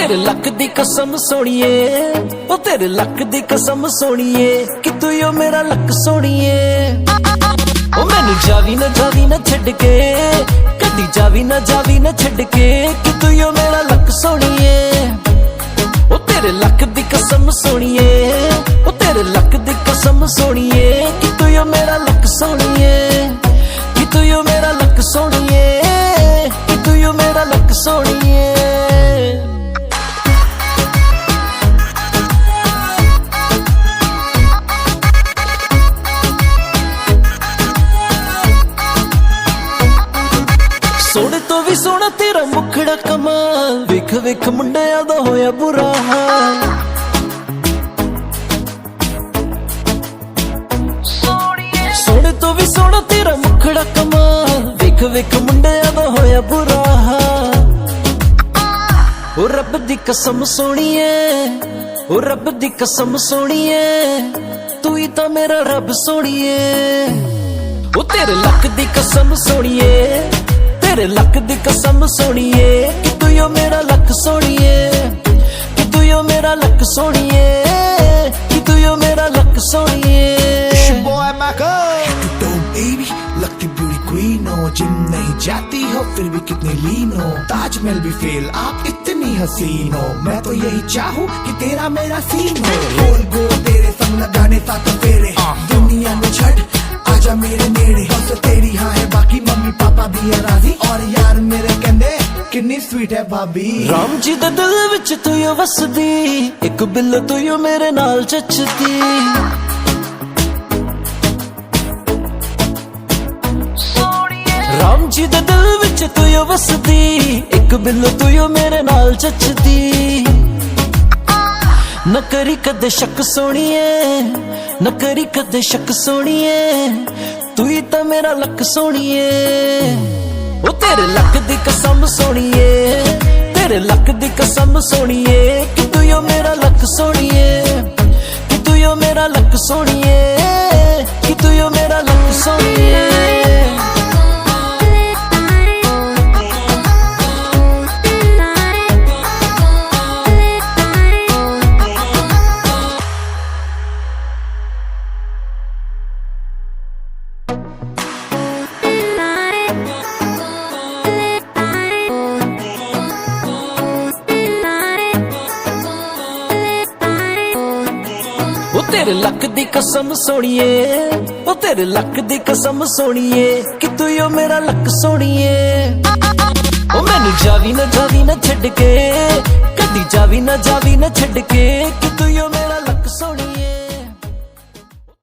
तेरे लक दी कसम सोनिए, ओ तेरे लक दी कसम सोनिए कि तू यो मेरा लक सोनिए। ओ मैनू जावी ना छड़ के, कदी जावी ना छड़ के कि तू यो मेरा लक सोनिए। ओ तेरे लक दी कसम सोनिए, ओ तेरे लक दी कसम सोनिए कि तू यो मेरा लक सोनिए, कि तू यो मेरा लक सोनिए, कि तू यो मेरा लक सोनिए। सोने तो भी सोना तेरा मुखड़ा कमाल, वेख वेख मुंडिया दा होया बुरा हाल। सोने तो भी सोना तेरा मुखड़ा कमाल, वेख वेख मुंडिया दा होया बुरा हाल। ओ रब दी कसम सोनिए, ओ रब दी कसम सोनिए, तू ही तां मेरा रब सोनिए। ओ तेरे लक दी कसम सोनिए, तेरे लक दी कसम सोनिए कि तू यो मेरा लक सोनिए, कि तू यो मेरा लक सोनिए, कि तू यो मेरा लक सोनिए। लगती ब्यूटी क्वीन हो, जिम नहीं जाती हो फिर भी कितनी लीन हो, ताजमहल भी फेल आप इतनी हसीन हो। मैं तो यही चाहूँ कि तेरा मेरा सीन हो, गोल गोल तेरे संग लगाने साथ फेरे, दुनिया में छड़ आजा मेरे नेड़े। बस तेरी हाँ है बाकी मम्मी पापा भी है राजी, और यार मेरे कहंदे कितनी स्वीट है भाभी। राम जी दे दिल विच तू यो वसदी, एक बिल तू यो मेरे नाल चचदी। राम जी दे दिल विच तू यो वसदी, एक बिल तू यो मेरे नाल चचदी। न करी कदे शक सोनिए, न करी कदे शक सोनिए, तू ही तां मेरा लक सोनिए। ओ तेरे लक दी कसम सोनिए, तेरे लक दी कसम सोनिए कि तू यो मेरा लक सोनिए, कि तू यो मेरा लक सोनिए, कि तू यो मेरा लक सोनिए। ओ तेरे लक दी कसम सोनिए, ओ तेरे लक दी कसम सोनिए कि तू यो मेरा लक सोनिए। ओ मैनू जावी ना छड़ के, कदी जावी ना छड़ के कि